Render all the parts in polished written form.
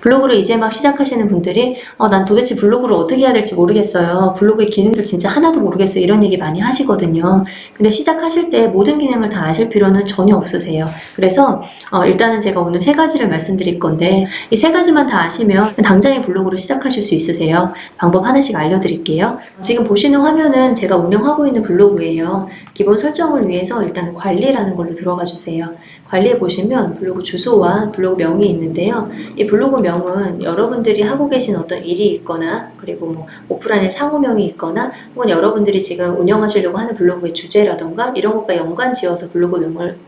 블로그를 이제 막 시작하시는 분들이 난 도대체 블로그를 어떻게 해야 될지 모르겠어요. 블로그의 기능들 진짜 하나도 모르겠어요. 이런 얘기 많이 하시거든요. 근데 시작하실 때 모든 기능을 다 아실 필요는 전혀 없으세요. 그래서 일단은 제가 오늘 세 가지를 말씀드릴 건데 이 세 가지만 다 아시면 당장에 블로그를 시작하실 수 있으세요. 방법 하나씩 알려드릴게요. 지금 보시는 화면은 제가 운영하고 있는 블로그예요. 기본 설정을 위해서 일단 관리라는 걸로 들어가 주세요. 관리에 보시면 블로그 주소와 블로그 명이 있는데요. 이 블로그 명은 여러분들이 하고 계신 어떤 일이 있거나 그리고 뭐 오프라인에 상호명이 있거나 혹은 여러분들이 지금 운영하시려고 하는 블로그의 주제라던가 이런 것과 연관 지어서 블로그 명을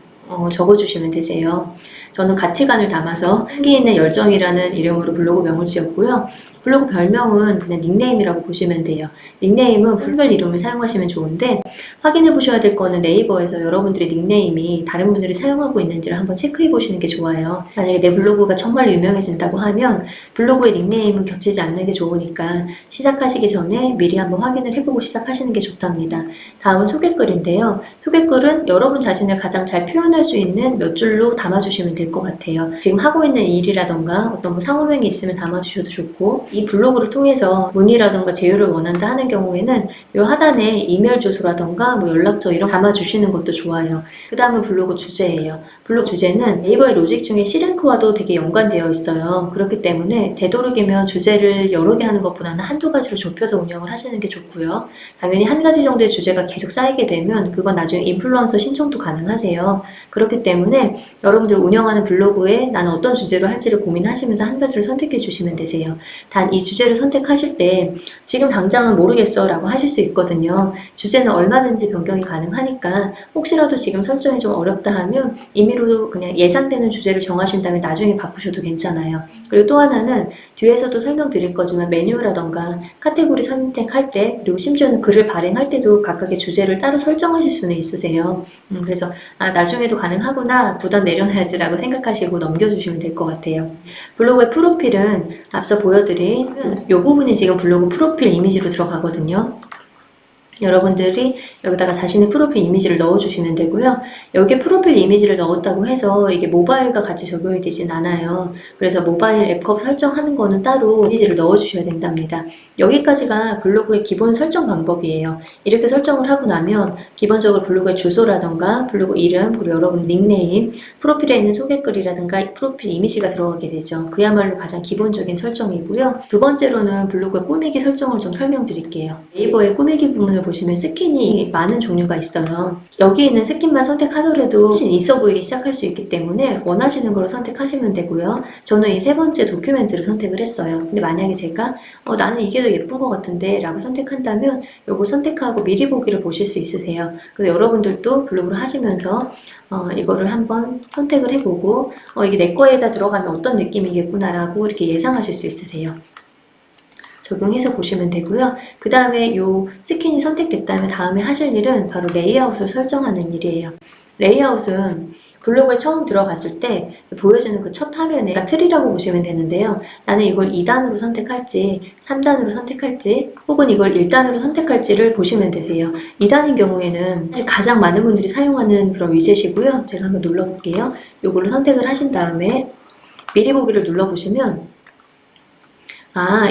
적어주시면 되세요. 저는 가치관을 담아서 한기 있는 열정이라는 이름으로 블로그 명을 지었고요. 블로그 별명은 그냥 닉네임이라고 보시면 돼요. 닉네임은 불별 이름을 사용하시면 좋은데 확인해 보셔야 될 거는 네이버에서 여러분들의 닉네임이 다른 분들이 사용하고 있는지를 한번 체크해 보시는 게 좋아요. 만약에 내 블로그가 정말 유명해진다고 하면 블로그의 닉네임은 겹치지 않는 게 좋으니까 시작하시기 전에 미리 한번 확인을 해보고 시작하시는 게 좋답니다. 다음은 소개글인데요. 소개글은 여러분 자신을 가장 잘 표현할 수 있는 몇 줄로 담아주시면 될 것 같아요. 지금 하고 있는 일이라던가 어떤 뭐 상호명이 있으면 담아주셔도 좋고 이 블로그를 통해서 문의라던가 제휴를 원한다 하는 경우에는 이 하단에 이메일 주소라던가 뭐 연락처 이런 거 담아주시는 것도 좋아요. 그 다음은 블로그 주제예요. 블로그 주제는 네이버의 로직 중에 C랭크와도 되게 연관되어 있어요. 그렇기 때문에 되도록이면 주제를 여러 개 하는 것보다는 한두 가지로 좁혀서 운영을 하시는 게 좋고요. 당연히 한 가지 정도의 주제가 계속 쌓이게 되면 그건 나중에 인플루언서 신청도 가능하세요. 그렇기 때문에 여러분들 운영하는 블로그에 나는 어떤 주제로 할지를 고민하시면서 한 가지를 선택해 주시면 되세요. 단 이 주제를 선택하실 때 지금 당장은 모르겠어 라고 하실 수 있거든요. 주제는 얼마든지 변경이 가능하니까 혹시라도 지금 설정이 좀 어렵다 하면 임의로 그냥 예상되는 주제를 정하신 다음에 나중에 바꾸셔도 괜찮아요. 그리고 또 하나는 뒤에서도 설명드릴 거지만 메뉴라던가 카테고리 선택할 때 그리고 심지어는 글을 발행할 때도 각각의 주제를 따로 설정하실 수는 있으세요. 그래서 나중에도 가능하구나 부담 내려놔야지 라고 생각하시고 넘겨주시면 될 것 같아요. 블로그의 프로필은 앞서 보여드린 이 부분이 지금 블로그 프로필 이미지로 들어가거든요. 여러분들이 여기다가 자신의 프로필 이미지를 넣어주시면 되고요. 여기에 프로필 이미지를 넣었다고 해서 이게 모바일과 같이 적용이 되진 않아요. 그래서 모바일 앱컵 설정하는 거는 따로 이미지를 넣어주셔야 된답니다. 여기까지가 블로그의 기본 설정 방법이에요. 이렇게 설정을 하고 나면 기본적으로 블로그의 주소라던가 블로그 이름 그리고 여러분 닉네임 프로필에 있는 소개글이라든가 프로필 이미지가 들어가게 되죠. 그야말로 가장 기본적인 설정이고요. 두 번째로는 블로그의 꾸미기 설정을 좀 설명드릴게요. 네이버의 꾸미기 부분을 보시면 스킨이 많은 종류가 있어요. 여기 있는 스킨만 선택하더라도 훨씬 있어 보이게 시작할 수 있기 때문에 원하시는 걸 선택하시면 되고요. 저는 이 세 번째 도큐멘트를 선택을 했어요. 근데 만약에 제가 나는 이게 더 예쁜 것 같은데 라고 선택한다면 이걸 선택하고 미리 보기를 보실 수 있으세요. 그래서 여러분들도 블로그를 하시면서 이거를 한번 선택을 해보고 이게 내 거에다 들어가면 어떤 느낌이겠구나 라고 이렇게 예상하실 수 있으세요. 적용해서 보시면 되고요. 그 다음에 이 스킨이 선택됐다면 다음에 하실 일은 바로 레이아웃을 설정하는 일이에요. 레이아웃은 블로그에 처음 들어갔을 때 보여지는 그 첫 화면에 틀이라고 보시면 되는데요. 나는 이걸 2단으로 선택할지 3단으로 선택할지 혹은 이걸 1단으로 선택할지를 보시면 되세요. 2단인 경우에는 사실 가장 많은 분들이 사용하는 그런 위젯이고요. 제가 한번 눌러볼게요. 이걸로 선택을 하신 다음에 미리 보기를 눌러보시면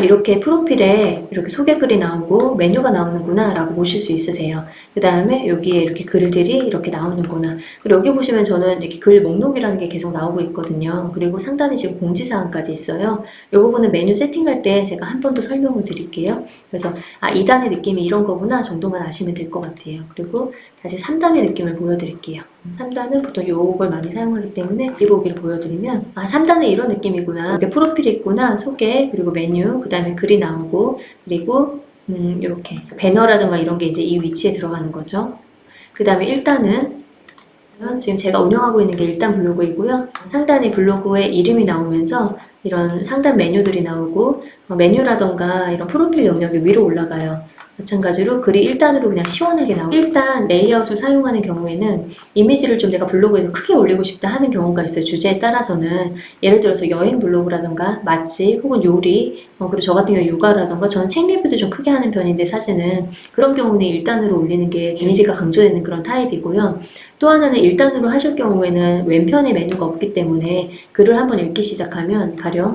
이렇게 프로필에 이렇게 소개글이 나오고 메뉴가 나오는구나 라고 보실 수 있으세요. 그 다음에 여기에 이렇게 글들이 이렇게 나오는구나. 그리고 여기 보시면 저는 이렇게 글 목록이라는 게 계속 나오고 있거든요. 그리고 상단에 지금 공지사항까지 있어요. 이 부분은 메뉴 세팅할 때 제가 한 번 더 설명을 드릴게요. 그래서 2단의 느낌이 이런 거구나 정도만 아시면 될 것 같아요. 그리고 다시 3단의 느낌을 보여드릴게요. 3단은 보통 이걸 많이 사용하기 때문에 이 보기를 보여드리면 3단은 이런 느낌이구나. 이렇게 프로필이 있구나. 소개 그리고 메뉴 그 다음에 글이 나오고 그리고 이렇게 배너라든가 이런 게 이제 이 위치에 들어가는 거죠. 그 다음에 1단은 지금 제가 운영하고 있는 게 1단 블로그이고요. 상단에 블로그의 이름이 나오면서 이런 상단 메뉴들이 나오고 메뉴라던가 이런 프로필 영역이 위로 올라가요. 마찬가지로 글이 1단으로 그냥 시원하게 나오고 1단 레이아웃을 사용하는 경우에는 이미지를 좀 내가 블로그에서 크게 올리고 싶다 하는 경우가 있어요. 주제에 따라서는 예를 들어서 여행 블로그라던가 맛집 혹은 요리 그리고 저 같은 경우 육아라던가 저는 책 리뷰도 좀 크게 하는 편인데 사진은 그런 경우는 1단으로 올리는 게 이미지가 강조되는 그런 타입이고요. 또 하나는 1단으로 하실 경우에는 왼편에 메뉴가 없기 때문에 글을 한번 읽기 시작하면 가령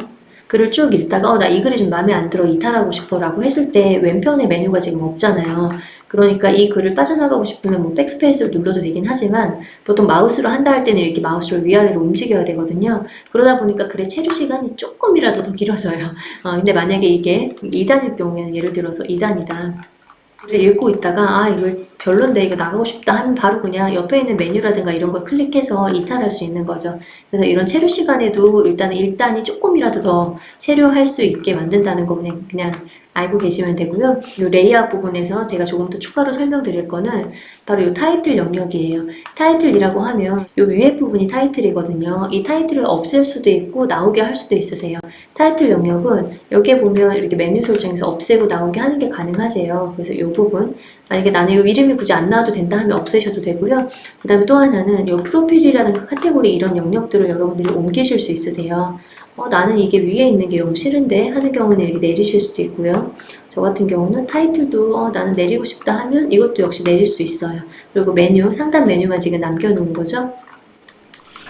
글을 쭉 읽다가 나 이 글이 좀 마음에 안 들어 이탈하고 싶어 라고 했을 때 왼편에 메뉴가 지금 없잖아요. 그러니까 이 글을 빠져나가고 싶으면 뭐 백스페이스를 눌러도 되긴 하지만 보통 마우스로 한다 할 때는 이렇게 마우스를 위아래로 움직여야 되거든요. 그러다 보니까 글의 체류 시간이 조금이라도 더 길어져요. 근데 만약에 이게 2단일 경우에는 예를 들어서 2단이다. 글을 읽고 있다가 이걸 별론데 이거 나가고 싶다 하면 바로 그냥 옆에 있는 메뉴라든가 이런 걸 클릭해서 이탈할 수 있는 거죠. 그래서 이런 체류 시간에도 일단은 1단이 조금이라도 더 체류할 수 있게 만든다는 거 그냥 알고 계시면 되고요. 이 레이아웃 부분에서 제가 조금 더 추가로 설명드릴 거는 바로 이 타이틀 영역이에요. 타이틀이라고 하면 이 위에 부분이 타이틀이거든요. 이 타이틀을 없앨 수도 있고 나오게 할 수도 있으세요. 타이틀 영역은 여기에 보면 이렇게 메뉴 설정에서 없애고 나오게 하는 게 가능하세요. 그래서 이 부분 만약에 나는 이 이름이 굳이 안 나와도 된다 하면 없애셔도 되고요. 그 다음에 또 하나는 이 프로필이라든가 카테고리 이런 영역들을 여러분들이 옮기실 수 있으세요. 나는 이게 위에 있는 게 너무 싫은데 하는 경우는 이렇게 내리실 수도 있고요. 저 같은 경우는 타이틀도 나는 내리고 싶다 하면 이것도 역시 내릴 수 있어요. 그리고 메뉴, 상단 메뉴만 지금 남겨놓은 거죠.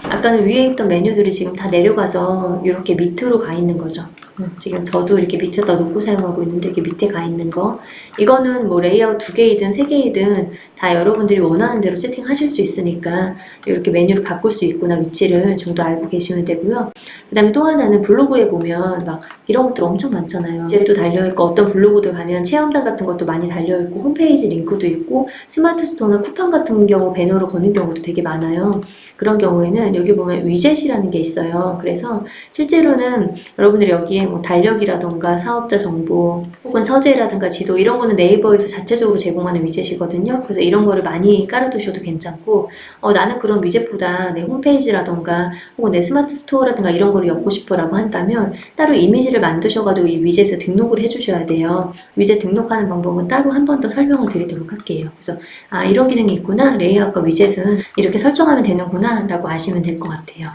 아까는 위에 있던 메뉴들이 지금 다 내려가서 이렇게 밑으로 가 있는 거죠. 지금 저도 이렇게 밑에다 놓고 사용하고 있는데 이렇게 밑에 가 있는 거 이거는 뭐 레이아웃 2개이든 3개이든 다 여러분들이 원하는 대로 세팅하실 수 있으니까 이렇게 메뉴를 바꿀 수 있구나 위치를 정도 알고 계시면 되고요. 그 다음에 또 하나는 블로그에 보면 막 이런 것들 엄청 많잖아요. 이제도 달려있고 어떤 블로그들 가면 체험단 같은 것도 많이 달려있고 홈페이지 링크도 있고 스마트 스토어나 쿠팡 같은 경우 배너로 거는 경우도 되게 많아요. 그런 경우에는 여기 보면 위젯이라는 게 있어요. 그래서 실제로는 여러분들이 여기에 뭐 달력이라던가 사업자 정보 혹은 서재라든가 지도 이런 거는 네이버에서 자체적으로 제공하는 위젯이거든요. 그래서 이런 거를 많이 깔아두셔도 괜찮고 나는 그런 위젯보다 내 홈페이지라던가 혹은 내 스마트 스토어라든가 이런 거를 엮고 싶어 라고 한다면 따로 이미지를 만드셔가지고 이 위젯에 등록을 해주셔야 돼요. 위젯 등록하는 방법은 따로 한 번 더 설명을 드리도록 할게요. 그래서 이런 기능이 있구나, 레이아웃과 위젯은 이렇게 설정하면 되는구나 라고 아시면 될 것 같아요.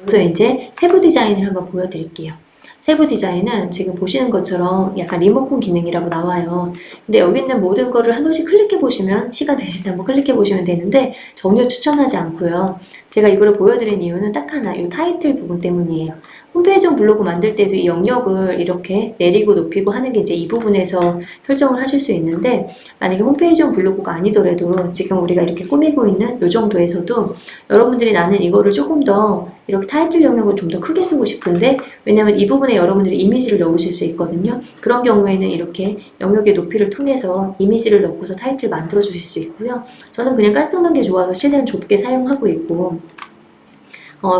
그래서 이제 세부 디자인을 한번 보여드릴게요. 세부 디자인은 지금 보시는 것처럼 약간 리모컨 기능이라고 나와요. 근데 여기 있는 모든 거를 한 번씩 클릭해 보시면 시간 되실 때 한번 클릭해 보시면 되는데 전혀 추천하지 않고요. 제가 이거를 보여드린 이유는 딱 하나, 이 타이틀 부분 때문이에요. 홈페이지 블로그 만들 때도 이 영역을 이렇게 내리고 높이고 하는 게 이제 이 부분에서 설정을 하실 수 있는데 만약에 홈페이지 블로그가 아니더라도 지금 우리가 이렇게 꾸미고 있는 이 정도에서도 여러분들이 나는 이거를 조금 더 이렇게 타이틀 영역을 좀 더 크게 쓰고 싶은데 왜냐면 이 부분에 여러분들이 이미지를 넣으실 수 있거든요. 그런 경우에는 이렇게 영역의 높이를 통해서 이미지를 넣고서 타이틀 만들어 주실 수 있고요. 저는 그냥 깔끔한 게 좋아서 최대한 좁게 사용하고 있고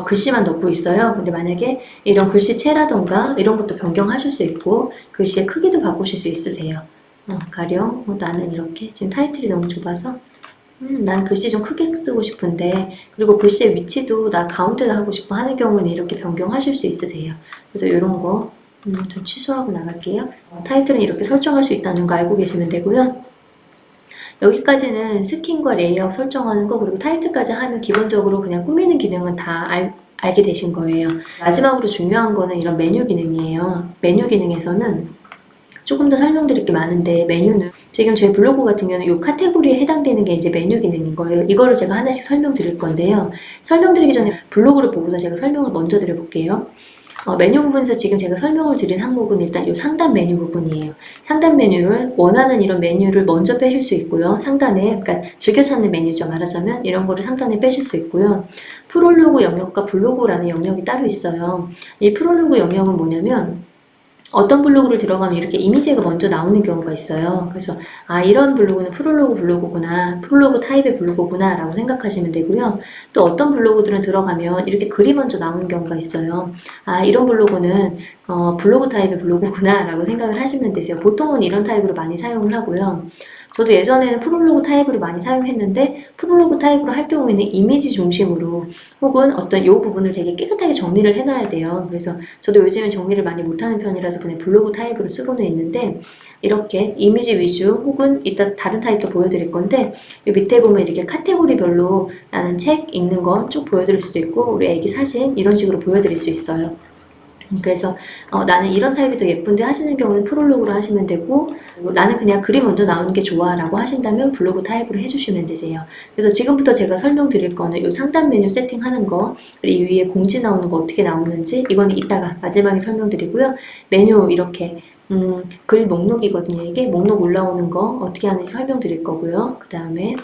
글씨만 넣고 있어요. 근데 만약에 이런 글씨체라던가 이런 것도 변경하실 수 있고 글씨의 크기도 바꾸실 수 있으세요. 가령 나는 이렇게 지금 타이틀이 너무 좁아서 난 글씨 좀 크게 쓰고 싶은데 그리고 글씨의 위치도 나 가운데다 하고 싶어 하는 경우는 이렇게 변경하실 수 있으세요. 그래서 이런 거 좀 취소하고 나갈게요. 타이틀은 이렇게 설정할 수 있다는 거 알고 계시면 되고요. 여기까지는 스킨과 레이아웃 설정하는 거 그리고 타이틀까지 하면 기본적으로 그냥 꾸미는 기능은 다 알게 되신 거예요. 마지막으로 중요한 거는 이런 메뉴 기능이에요. 메뉴 기능에서는 조금 더 설명드릴 게 많은데 메뉴는 지금 제 블로그 같은 경우는 이 카테고리에 해당되는 게 이제 메뉴 기능인 거예요. 이거를 제가 하나씩 설명드릴 건데요. 설명드리기 전에 블로그를 보고서 제가 설명을 먼저 드려볼게요. 메뉴 부분에서 지금 제가 설명을 드린 항목은 일단 이 상단 메뉴 부분이에요. 상단 메뉴를 원하는 이런 메뉴를 먼저 빼실 수 있고요. 상단에 그러니까 즐겨 찾는 메뉴죠. 말하자면 이런 거를 상단에 빼실 수 있고요. 프롤로그 영역과 블로그라는 영역이 따로 있어요. 이 프롤로그 영역은 뭐냐면 어떤 블로그를 들어가면 이렇게 이미지가 먼저 나오는 경우가 있어요. 그래서 이런 블로그는 프롤로그 블로그구나, 프롤로그 타입의 블로그구나 라고 생각하시면 되고요. 또 어떤 블로그들은 들어가면 이렇게 글이 먼저 나오는 경우가 있어요. 이런 블로그는 블로그 타입의 블로그구나 라고 생각을 하시면 되세요. 보통은 이런 타입으로 많이 사용을 하고요. 저도 예전에는 프롤로그 타입으로 많이 사용했는데 프롤로그 타입으로 할 경우에는 이미지 중심으로 혹은 어떤 이 부분을 되게 깨끗하게 정리를 해놔야 돼요. 그래서 저도 요즘엔 정리를 많이 못하는 편이라서 그냥 블로그 타입으로 쓰고는 있는데 이렇게 이미지 위주 혹은 이따 다른 타입도 보여드릴 건데 이 밑에 보면 이렇게 카테고리별로 나는 책 읽는 거 쭉 보여드릴 수도 있고 우리 애기 사진 이런 식으로 보여드릴 수 있어요. 그래서 나는 이런 타입이 더 예쁜데 하시는 경우는 프롤로그로 하시면 되고, 그리고 나는 그냥 글이 먼저 나오는 게 좋아 라고 하신다면 블로그 타입으로 해주시면 되세요. 그래서 지금부터 제가 설명드릴 거는 이 상단 메뉴 세팅하는 거, 그리고 이 위에 공지 나오는 거 어떻게 나오는지 이거는 이따가 마지막에 설명드리고요. 메뉴 이렇게 글 목록이거든요. 이게 목록 올라오는 거 어떻게 하는지 설명드릴 거고요. 그 다음에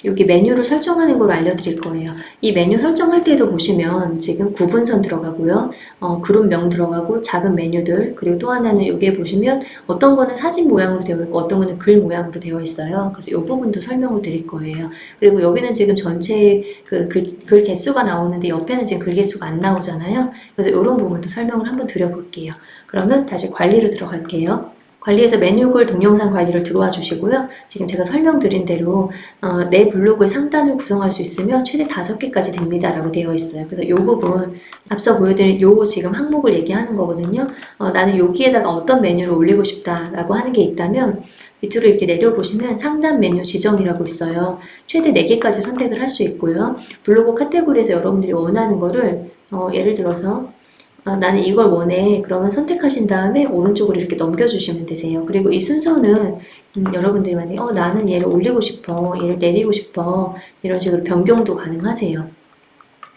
여기 메뉴를 설정하는 걸 알려드릴 거예요. 이 메뉴 설정할 때도 보시면 지금 구분선 들어가고요. 그룹명 들어가고 작은 메뉴들, 그리고 또 하나는 여기에 보시면 어떤 거는 사진 모양으로 되어 있고 어떤 거는 글 모양으로 되어 있어요. 그래서 이 부분도 설명을 드릴 거예요. 그리고 여기는 지금 전체 글 개수가 나오는데 옆에는 지금 글 개수가 안 나오잖아요. 그래서 이런 부분도 설명을 한번 드려볼게요. 그러면 다시 관리로 들어갈게요. 관리에서 메뉴글 동영상 관리를 들어와 주시고요. 지금 제가 설명드린 대로 내 블로그의 상단을 구성할 수 있으면 최대 5개까지 됩니다 라고 되어 있어요. 그래서 이 부분 앞서 보여드린 요 지금 항목을 얘기하는 거거든요. 나는 여기에다가 어떤 메뉴를 올리고 싶다 라고 하는 게 있다면 밑으로 이렇게 내려보시면 상단 메뉴 지정이라고 있어요. 최대 4개까지 선택을 할 수 있고요. 블로그 카테고리에서 여러분들이 원하는 거를 예를 들어서 나는 이걸 원해. 그러면 선택하신 다음에 오른쪽으로 이렇게 넘겨주시면 되세요. 그리고 이 순서는 여러분들이 만약에 나는 얘를 올리고 싶어, 얘를 내리고 싶어 이런 식으로 변경도 가능하세요.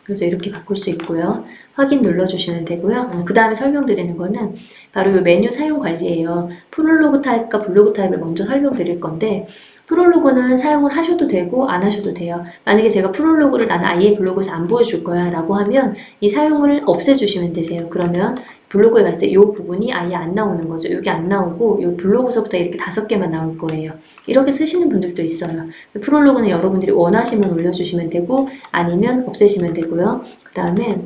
그래서 이렇게 바꿀 수 있고요. 확인 눌러주시면 되고요. 그 다음에 설명드리는 거는 바로 이 메뉴 사용 관리예요. 프롤로그 타입과 블로그 타입을 먼저 설명드릴 건데 프롤로그는 사용을 하셔도 되고 안 하셔도 돼요. 만약에 제가 프롤로그를 나는 아예 블로그에서 안 보여줄 거야 라고 하면 이 사용을 없애주시면 되세요. 그러면 블로그에 갔을 때 이 부분이 아예 안 나오는 거죠. 여기 안 나오고 이 블로그서부터 이렇게 5개만 나올 거예요. 이렇게 쓰시는 분들도 있어요. 프롤로그는 여러분들이 원하시면 올려주시면 되고 아니면 없애시면 되고요. 그 다음에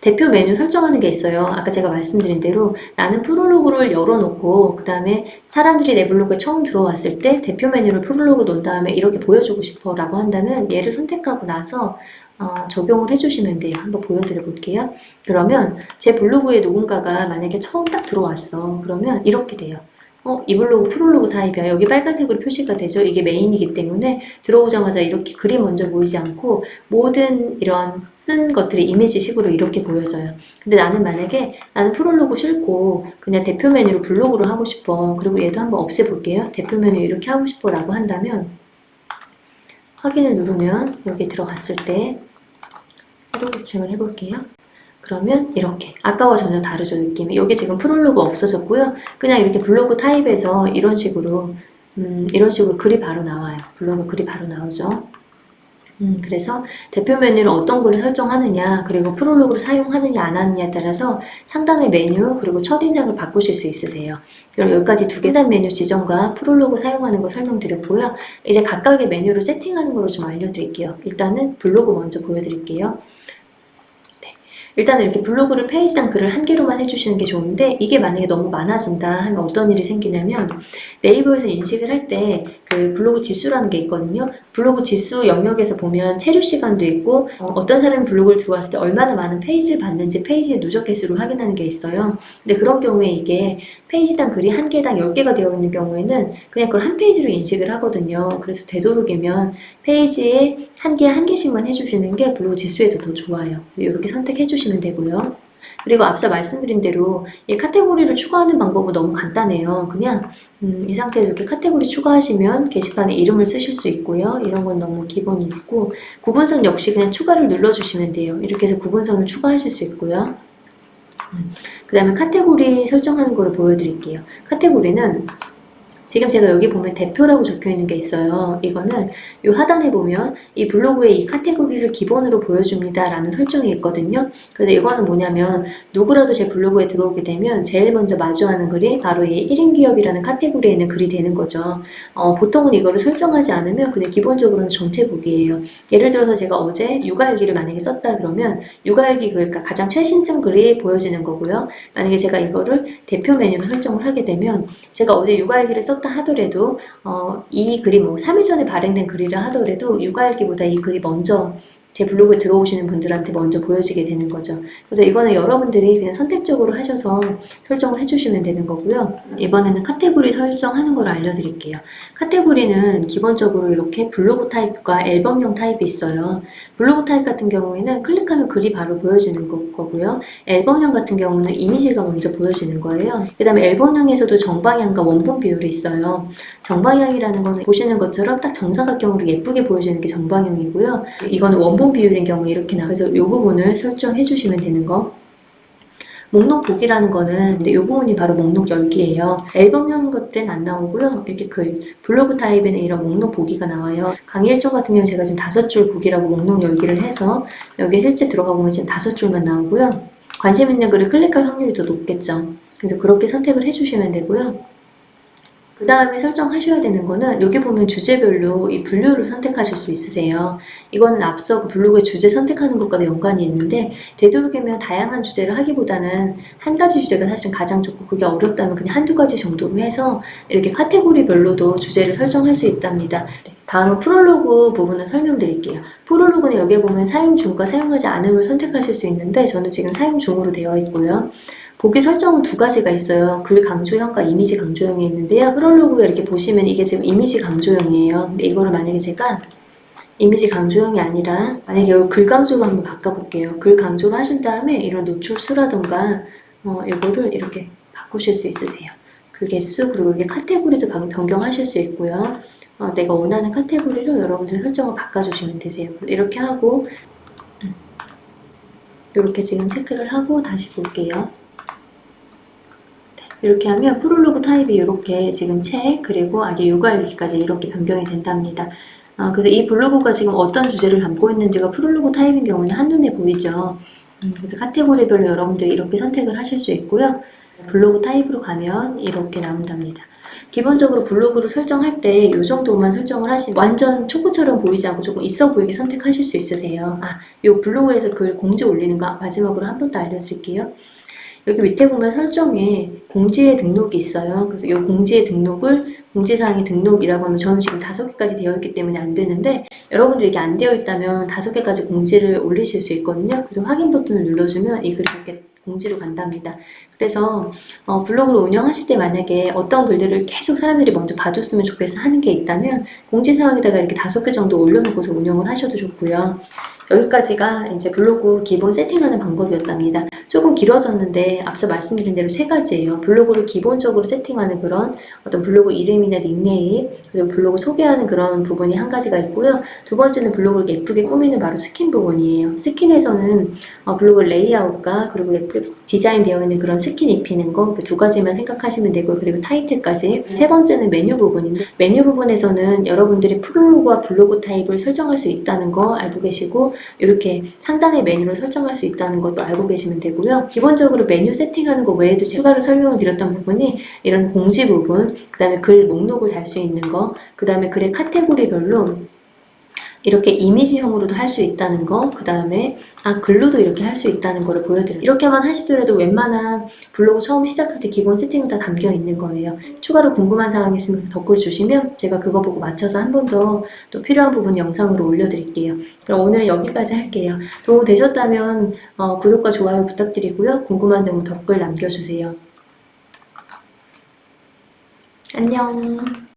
대표 메뉴 설정하는 게 있어요. 아까 제가 말씀드린 대로 나는 프롤로그를 열어놓고 그 다음에 사람들이 내 블로그에 처음 들어왔을 때 대표 메뉴를 프롤로그 놓은 다음에 이렇게 보여주고 싶어 라고 한다면 얘를 선택하고 나서 적용을 해주시면 돼요. 한번 보여드려 볼게요. 그러면 제 블로그에 누군가가 만약에 처음 딱 들어왔어. 그러면 이렇게 돼요. 이 블로그 프롤로그 타입이야. 여기 빨간색으로 표시가 되죠. 이게 메인이기 때문에 들어오자마자 이렇게 글이 먼저 보이지 않고 모든 이런 쓴 것들이 이미지식으로 이렇게 보여져요. 근데 나는 만약에 나는 프롤로그 싫고 그냥 대표 메뉴로 블로그로 하고 싶어. 그리고 얘도 한번 없애볼게요. 대표 메뉴 이렇게 하고 싶어 라고 한다면 확인을 누르면 여기 들어갔을 때 새로 고침을 해볼게요. 그러면 이렇게 아까와 전혀 다르죠 느낌이. 여기 지금 프롤로그 없어졌고요. 그냥 이렇게 블로그 타입에서 이런 식으로 글이 바로 나와요. 블로그 글이 바로 나오죠. 그래서 대표 메뉴를 어떤 글을 설정하느냐 그리고 프롤로그를 사용하느냐 안 하느냐에 따라서 상단의 메뉴 그리고 첫인상을 바꾸실 수 있으세요. 그럼 여기까지 2개 메뉴 지정과 프롤로그 사용하는 거 설명드렸고요. 이제 각각의 메뉴를 세팅하는 거를 좀 알려드릴게요. 일단은 블로그 먼저 보여드릴게요. 일단은 이렇게 블로그를 페이지당 글을 1개로만 해주시는 게 좋은데 이게 만약에 너무 많아진다 하면 어떤 일이 생기냐면 네이버에서 인식을 할 때 그 블로그 지수라는 게 있거든요. 블로그 지수 영역에서 보면 체류 시간도 있고 어떤 사람이 블로그를 들어왔을 때 얼마나 많은 페이지를 봤는지 페이지의 누적 개수를 확인하는 게 있어요. 근데 그런 경우에 이게 페이지당 글이 1개당 10개가 되어 있는 경우에는 그냥 그걸 한 페이지로 인식을 하거든요. 그래서 되도록이면 페이지에 한 개씩만 해주시는 게 블로그 지수에도 더 좋아요. 이렇게 선택해 주시면 되고요. 그리고 앞서 말씀드린 대로 이 카테고리를 추가하는 방법은 너무 간단해요. 그냥 이 상태에서 이렇게 카테고리 추가하시면 게시판에 이름을 쓰실 수 있고요. 이런 건 너무 기본이고 구분선 역시 그냥 추가를 눌러주시면 돼요. 이렇게 해서 구분선을 추가하실 수 있고요. 그 다음에 카테고리 설정하는 거를 보여드릴게요. 카테고리는 지금 제가 여기 보면 대표라고 적혀 있는 게 있어요. 이거는 이 하단에 보면 이 블로그에 이 카테고리를 기본으로 보여줍니다 라는 설정이 있거든요. 그래서 이거는 뭐냐면 누구라도 제 블로그에 들어오게 되면 제일 먼저 마주하는 글이 바로 이 1인 기업이라는 카테고리에 있는 글이 되는 거죠. 보통은 이거를 설정하지 않으면 그냥 기본적으로는 전체북이에요. 예를 들어서 제가 어제 육아일기를 만약에 썼다 그러면 육아일기 글, 그러니까 가장 최신 쓴 글이 보여지는 거고요. 만약에 제가 이거를 대표 메뉴로 설정을 하게 되면 제가 어제 육아일기를 썼다 하더라도 이 글이 뭐 3일 전에 발행된 글이라 하더라도 육아일기보다 이 글이 먼저 제 블로그에 들어오시는 분들한테 먼저 보여지게 되는 거죠. 그래서 이거는 여러분들이 그냥 선택적으로 하셔서 설정을 해주시면 되는 거고요. 이번에는 카테고리 설정하는 걸 알려드릴게요. 카테고리는 기본적으로 이렇게 블로그 타입과 앨범용 타입이 있어요. 블로그 타입 같은 경우에는 클릭하면 글이 바로 보여지는 거고요. 앨범용 같은 경우는 이미지가 먼저 보여지는 거예요. 그 다음에 앨범용에서도 정방향과 원본 비율이 있어요. 정방향이라는 거는 보시는 것처럼 딱 정사각형으로 예쁘게 보여지는 게 정방향이고요. 이거는 원본 비율인 경우에 이렇게 나와서 이 부분을 설정해 주시면 되는 거. 목록 보기라는 거는 이 부분이 바로 목록 열기예요. 앨범용인 것들은 안 나오고요. 이렇게 글, 블로그 타입에는 이런 목록 보기가 나와요. 강의 일정 같은 경우는 제가 지금 5줄 보기라고 목록 열기를 해서 여기에 실제 들어가 보면 지금 5줄만 나오고요. 관심 있는 글을 클릭할 확률이 더 높겠죠. 그래서 그렇게 선택을 해주시면 되고요. 그 다음에 설정하셔야 되는 거는 여기 보면 주제별로 이 분류를 선택하실 수 있으세요. 이거는 앞서 그 블로그의 주제 선택하는 것과도 연관이 있는데 되도록이면 다양한 주제를 하기보다는 한 가지 주제가 사실 가장 좋고 그게 어렵다면 그냥 한두 가지 정도로 해서 이렇게 카테고리별로도 주제를 설정할 수 있답니다. 다음은 프롤로그 부분을 설명드릴게요. 프롤로그는 여기 보면 사용 중과 사용하지 않음을 선택하실 수 있는데 저는 지금 사용 중으로 되어 있고요. 보기 설정은 두 가지가 있어요. 글 강조형과 이미지 강조형이 있는데요. 프롤로그에 이렇게 보시면 이게 지금 이미지 강조형이에요. 근데 이거를 만약에 제가 이미지 강조형이 아니라 만약에 글 강조로 한번 바꿔볼게요. 글 강조를 하신 다음에 이런 노출 수라던가 이거를 이렇게 바꾸실 수 있으세요. 글 개수 그리고 이게 카테고리도 변경하실 수 있고요. 내가 원하는 카테고리로 여러분들 설정을 바꿔주시면 되세요. 이렇게 하고 이렇게 지금 체크를 하고 다시 볼게요. 이렇게 하면 프롤로그 타입이 이렇게 지금 책 그리고 아기 육아일기까지 이렇게 변경이 된답니다. 그래서 이 블로그가 지금 어떤 주제를 담고 있는지가 프롤로그 타입인 경우는 한눈에 보이죠. 그래서 카테고리별로 여러분들이 이렇게 선택을 하실 수 있고요. 블로그 타입으로 가면 이렇게 나온답니다. 기본적으로 블로그를 설정할 때 이 정도만 설정을 하시면 완전 초보처럼 보이지 않고 조금 있어 보이게 선택하실 수 있으세요. 이 블로그에서 글 공지 올리는 거 마지막으로 한 번 더 알려드릴게요. 여기 밑에 보면 설정에 공지의 등록이 있어요. 그래서 이 공지의 등록을 공지사항의 등록이라고 하면 저는 지금 5개까지 되어 있기 때문에 안 되는데 여러분들이 이게 안 되어 있다면 5개까지 공지를 올리실 수 있거든요. 그래서 확인 버튼을 눌러주면 이 글이 이렇게 공지로 간답니다. 그래서 블로그를 운영하실 때 만약에 어떤 글들을 계속 사람들이 먼저 봐줬으면 좋겠어 하는 게 있다면 공지사항에다가 이렇게 5개 정도 올려놓고서 운영을 하셔도 좋고요. 여기까지가 이제 블로그 기본 세팅하는 방법이었답니다. 조금 길어졌는데 앞서 말씀드린 대로 3가지예요. 블로그를 기본적으로 세팅하는 그런 어떤 블로그 이름이나 닉네임 그리고 블로그 소개하는 그런 부분이 한 가지가 있고요. 두 번째는 블로그를 예쁘게 꾸미는 바로 스킨 부분이에요. 스킨에서는 블로그 레이아웃과 그리고 예쁘게 디자인되어 있는 그런 스킨 입히는 거 그 2가지만 생각하시면 되고 그리고 타이틀까지. 세 번째는 메뉴 부분인데 메뉴 부분에서는 여러분들이 프롤로그와 블로그 타입을 설정할 수 있다는 거 알고 계시고 이렇게 상단의 메뉴를 설정할 수 있다는 것도 알고 계시면 되고요. 기본적으로 메뉴 세팅하는 거 외에도 추가로 설명을 드렸던 부분이 이런 공지 부분, 그 다음에 글 목록을 달 수 있는 거, 그 다음에 글의 카테고리별로 이렇게 이미지형으로도 할 수 있다는 거, 그 다음에 글로도 이렇게 할 수 있다는 거를 보여드려요. 이렇게만 하시더라도 웬만한 블로그 처음 시작할 때 기본 세팅은 다 담겨 있는 거예요. 추가로 궁금한 사항이 있으면 댓글 주시면 제가 그거 보고 맞춰서 한 번 더 또 필요한 부분 영상으로 올려드릴게요. 그럼 오늘은 여기까지 할게요. 도움 되셨다면 구독과 좋아요 부탁드리고요. 궁금한 점은 댓글 남겨주세요. 안녕.